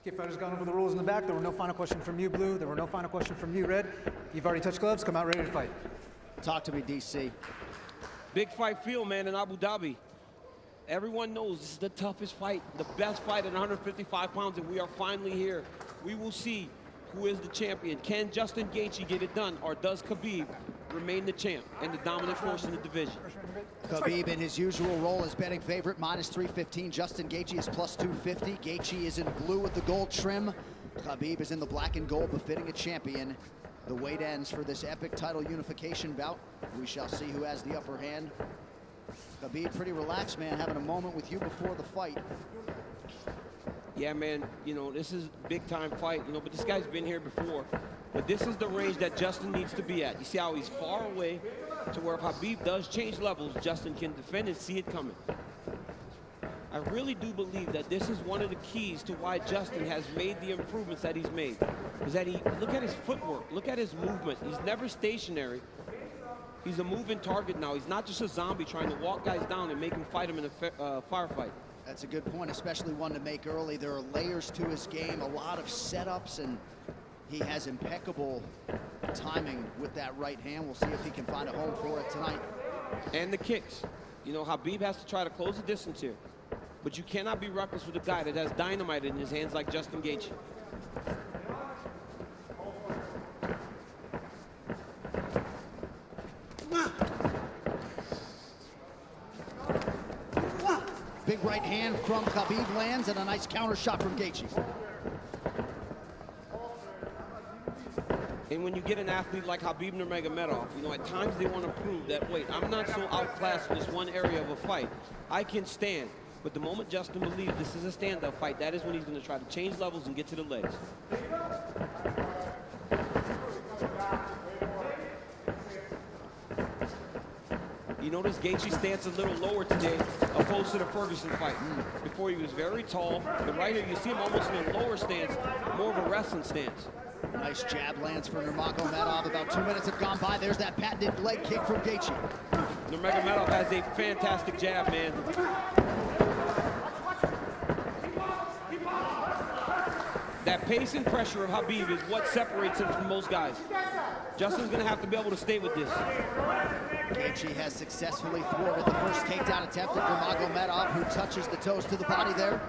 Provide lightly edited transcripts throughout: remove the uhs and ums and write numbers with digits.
Okay, fighters gone over the rules in the back. There were no final questions from you, Blue. There were no final questions from you, Red. You've already touched gloves. Come out ready to fight. Talk to me, DC. Big fight field, man, in Abu Dhabi. Everyone knows this is the toughest fight, the best fight at 155 pounds, and we are finally here. We will see who is the champion. Can Justin Gaethje get it done, or does Khabib remain the champ and the dominant force in the division? Khabib in his usual role as betting favorite, -315. Justin Gaethje is +250. Gaethje is in blue with the gold trim. Khabib is in the black and gold, befitting a champion. The wait ends for this epic title unification bout. We shall see who has the upper hand. Khabib pretty relaxed, man, having a moment with you before the fight. Yeah, man, you know, this is a big-time fight, you know, but this guy's been here before. But this is the range that Justin needs to be at. You see how he's far away to where if Khabib does change levels, Justin can defend and see it coming. I really do believe that this is one of the keys to why Justin has made the improvements that he's made. Is that look at his footwork, look at his movement. He's never stationary. He's a moving target now. He's not just a zombie trying to walk guys down and make them fight him in a firefight. That's a good point, especially one to make early. There are layers to his game, a lot of setups, and he has impeccable timing with that right hand. We'll see if he can find a home for it tonight. And the kicks. You know, Khabib has to try to close the distance here. But you cannot be reckless with a guy that has dynamite in his hands like Justin Gaethje. Big right hand from Khabib lands, and a nice counter shot from Gaethje. And when you get an athlete like Khabib Nurmagomedov, you know, at times they want to prove that, wait, I'm not so outclassed in this one area of a fight. I can stand. But the moment Justin believes this is a stand-up fight, that is when he's going to try to change levels and get to the legs. You notice Gaethje's stance a little lower today, opposed to the Ferguson fight. Before he was very tall, but right here you see him almost in a lower stance, more of a wrestling stance. Nice jab lands for Nurmagomedov. About 2 minutes have gone by. There's that patented leg kick from Gaethje. Nurmagomedov has a fantastic jab, man. That pace and pressure of Khabib is what separates him from most guys. Justin's going to have to be able to stay with this. Gaethje has successfully thwarted the first takedown attempt at Nurmagomedov, who touches the toes to the body there.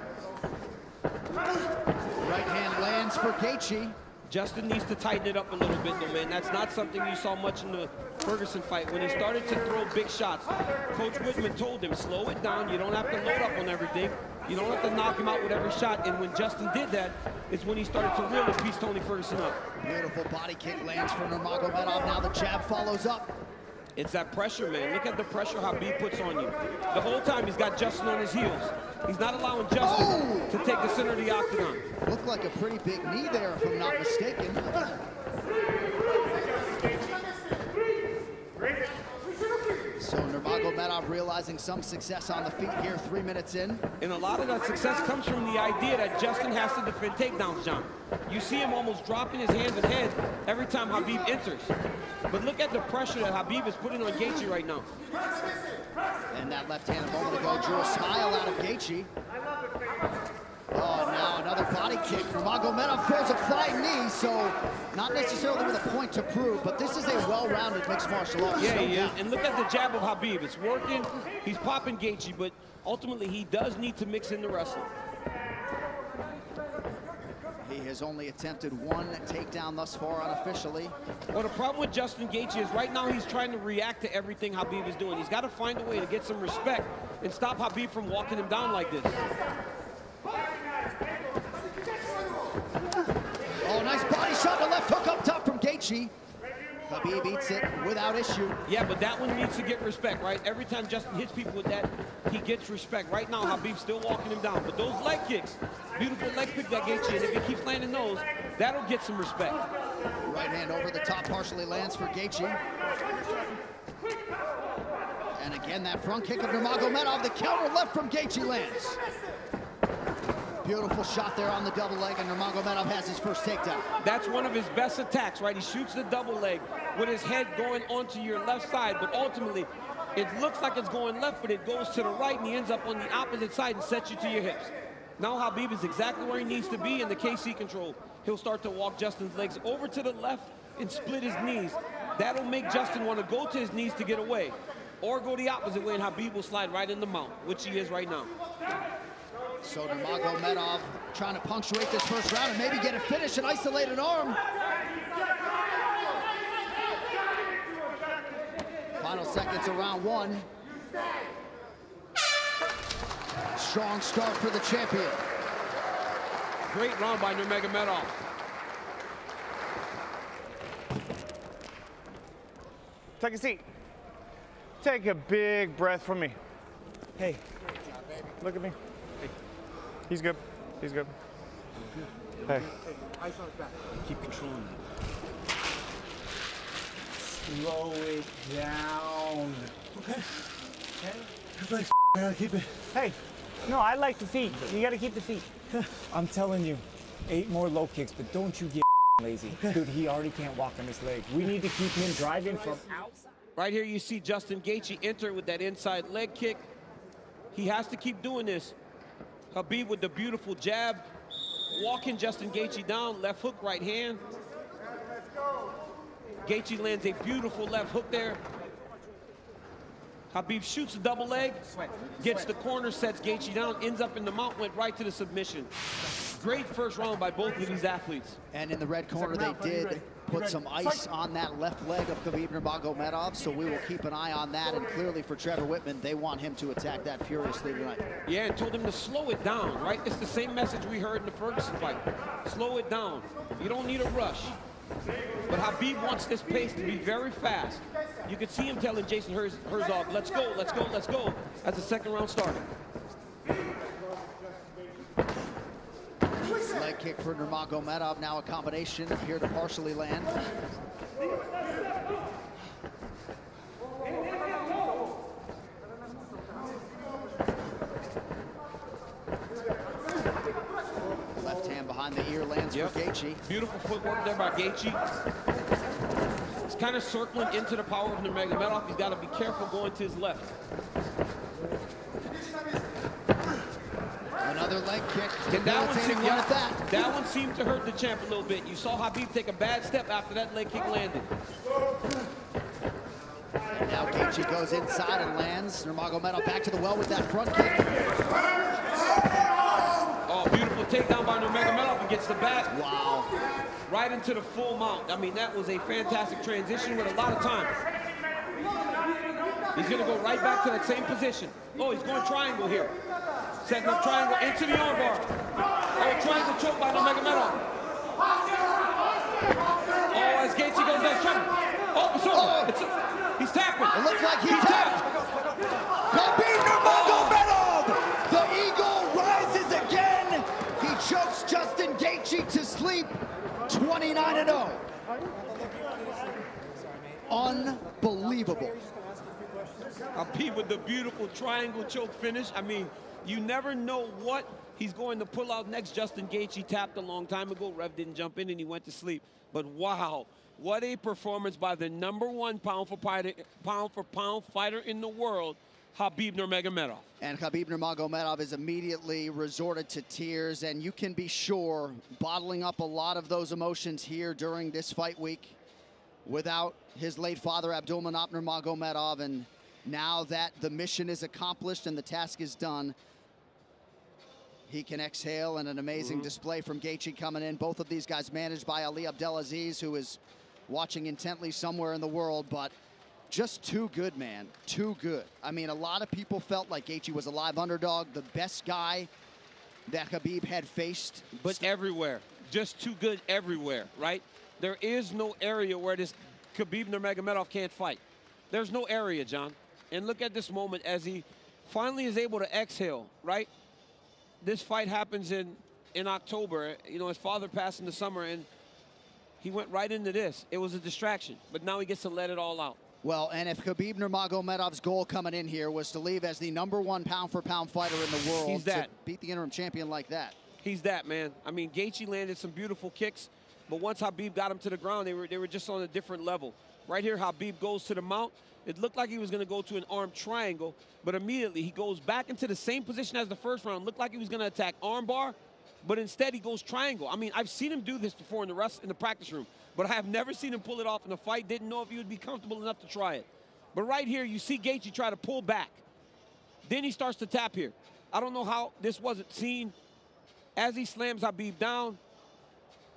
Right hand lands for Gaethje. Justin needs to tighten it up a little bit, though, man. That's not something you saw much in the Ferguson fight. When he started to throw big shots, Coach Whitman told him, slow it down. You don't have to load up on everything. You don't have to knock him out with every shot. And when Justin did that, is when he started to really piece Tony Ferguson up. Beautiful body kick lands for Nurmagomedov. Now the jab follows up. It's that pressure, man. Look at the pressure Khabib puts on you. The whole time he's got Justin on his heels. He's not allowing Justin to take the center of the octagon. Looked like a pretty big knee there, if I'm not mistaken. So Nurmagomedov realizing some success on the feet here 3 minutes in. And a lot of that success comes from the idea that Justin has to defend takedowns, John. You see him almost dropping his hands and head every time Khabib enters. But look at the pressure that Khabib is putting on Gaethje right now. And that left hand a moment ago drew a smile out of Gaethje. Oh, now another body kick. Nurmagomedov throws a flying knee, so not necessarily with a point to prove, but this is a well-rounded mixed martial arts. Yeah. And look at the jab of Khabib. It's working. He's popping Gaethje, but ultimately he does need to mix in the wrestling. He has only attempted one takedown thus far unofficially. Well, the problem with Justin Gaethje is right now he's trying to react to everything Khabib is doing. He's got to find a way to get some respect and stop Khabib from walking him down like this. Oh, nice body shot, the left hook up top from Gaethje. Khabib eats it without issue. Yeah, but that one needs to get respect, right? Every time Justin hits people with that, he gets respect. Right now, Khabib's still walking him down. But those leg kicks, beautiful leg kick that Gaethje, and if he keeps landing those, that'll get some respect. Right hand over the top partially lands for Gaethje. And again, that front kick of Nurmagomedov, the counter left from Gaethje lands. Beautiful shot there on the double leg, and Nurmagomedov has his first takedown. That's one of his best attacks, right? He shoots the double leg with his head going onto your left side, but ultimately, it looks like it's going left, but it goes to the right, and he ends up on the opposite side and sets you to your hips. Now Khabib is exactly where he needs to be in the KC control. He'll start to walk Justin's legs over to the left and split his knees. That'll make Justin want to go to his knees to get away, or go the opposite way, and Khabib will slide right in the mount, which he is right now. So Nurmagomedov trying to punctuate this first round and maybe get a finish, an isolated arm. Final seconds of round one. Strong start for the champion. Great round by Nurmagomedov. Take a seat. Take a big breath from me. Hey, look at me. He's good. He's good. Hey. Keep controlling that. Slow it down. Okay. Relax, I gotta keep it. Hey, no, I like the feet. You gotta keep the feet. I'm telling you, 8 more low kicks, but don't you get lazy. Dude, he already can't walk on his leg. We need to keep him driving from outside. Right here you see Justin Gaethje enter with that inside leg kick. He has to keep doing this. Khabib with the beautiful jab, walking Justin Gaethje down, left hook, right hand. Gaethje lands a beautiful left hook there. Khabib shoots a double leg, gets the corner, sets Gaethje down, ends up in the mount, went right to the submission. Great first round by both of these athletes. And in the red corner, they did put some ice on that left leg of Khabib Nurmagomedov, so we will keep an eye on that. And clearly for Trevor Whitman, they want him to attack that furiously tonight. Yeah, and told him to slow it down, right? It's the same message we heard in the Ferguson fight. Slow it down. You don't need a rush. But Khabib wants this pace to be very fast. You could see him telling Jason Herzog, let's go, let's go, let's go, as the second round started. Leg kick for Nurmagomedov, now a combination appeared to partially land. Left hand behind the ear lands for Gaethje. Beautiful footwork there by Gaethje. He's kind of circling into the power of Nurmagomedov. He's got to be careful going to his left. Another leg kick. And Debilitating one at that. That one seemed to hurt the champ a little bit. You saw Khabib take a bad step after that leg kick landed. And now Gaethje goes inside and lands. Nurmagomedov back to the well with that front kick. Oh, beautiful takedown by Nurmagomedov and gets the back. Wow. Right into the full mount. I mean, that was a fantastic transition with a lot of time. He's going to go right back to that same position. Oh, he's going triangle here. Setting up triangle into the armbar. Oh, triangle choke by Nurmagomedov. Oh, as Gaethje goes down, triangle. Oh, it's over. He's tapping. It looks like he's tapped. Khabib Nurmagomedov! The eagle rises again. He chokes Justin Gaethje to sleep. 29-0. Unbelievable. Khabib with the beautiful triangle choke finish. I mean, you never know what he's going to pull out next. Justin Gaethje tapped a long time ago. Rev didn't jump in and he went to sleep. But wow, what a performance by the #1 pound-for-pound fighter in the world, Khabib Nurmagomedov. And Khabib Nurmagomedov is immediately resorted to tears, and you can be sure bottling up a lot of those emotions here during this fight week without his late father, Abdulmanap Nurmagomedov. And now that the mission is accomplished and the task is done, he can exhale, and an amazing display from Gaethje coming in. Both of these guys managed by Ali Abdelaziz, who is watching intently somewhere in the world, but just too good, man, too good. I mean, a lot of people felt like Gaethje was a live underdog, the best guy that Khabib had faced. But everywhere, just too good everywhere, right? There is no area where this Khabib Nurmagomedov can't fight. There's no area, John. And look at this moment as he finally is able to exhale, right? This fight happens in October. You know, his father passed in the summer, and he went right into this. It was a distraction, but now he gets to let it all out. Well, and if Khabib Nurmagomedov's goal coming in here was to leave as the #1 pound-for-pound fighter in the world, He's that. to beat the interim champion like that. He's that, man. I mean, Gaethje landed some beautiful kicks, but once Khabib got him to the ground, they were just on a different level. Right here, Khabib goes to the mount. It looked like he was going to go to an arm triangle, but immediately he goes back into the same position as the first round. Looked like he was going to attack arm bar, but instead he goes triangle. I mean, I've seen him do this before in the practice room, but I have never seen him pull it off in a fight. Didn't know if he would be comfortable enough to try it. But right here, you see Gaethje try to pull back. Then he starts to tap here. I don't know how this wasn't seen. As he slams Khabib down,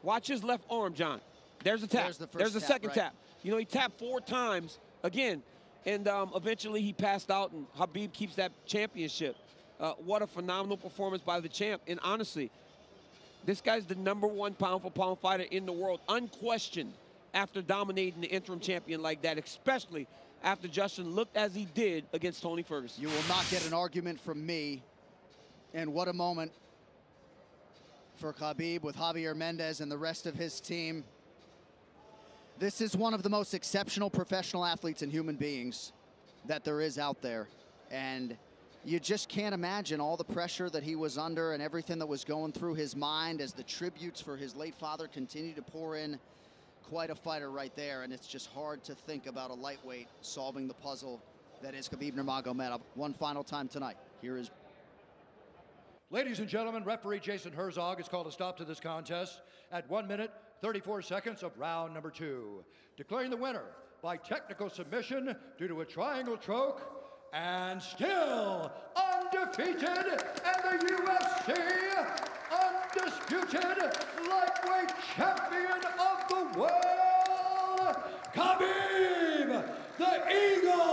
watch his left arm, John. There's a tap. There's the second tap. You know, he tapped 4 times again, and eventually he passed out, and Khabib keeps that championship. What a phenomenal performance by the champ. And honestly, this guy's the #1 pound-for-pound fighter in the world, unquestioned, after dominating the interim champion like that, especially after Justin looked as he did against Tony Ferguson. You will not get an argument from me. And what a moment for Khabib with Javier Mendez and the rest of his team. This is one of the most exceptional professional athletes and human beings that there is out there. And you just can't imagine all the pressure that he was under and everything that was going through his mind as the tributes for his late father continue to pour in. Quite a fighter right there, and it's just hard to think about a lightweight solving the puzzle that is Khabib Nurmagomedov. One final time tonight. Here is... Ladies and gentlemen, referee Jason Herzog has called a stop to this contest at 1 minute, 34 seconds of round number 2. Declaring the winner by technical submission due to a triangle choke, and still undefeated, and the UFC undisputed lightweight champion of the world, Khabib, the Eagle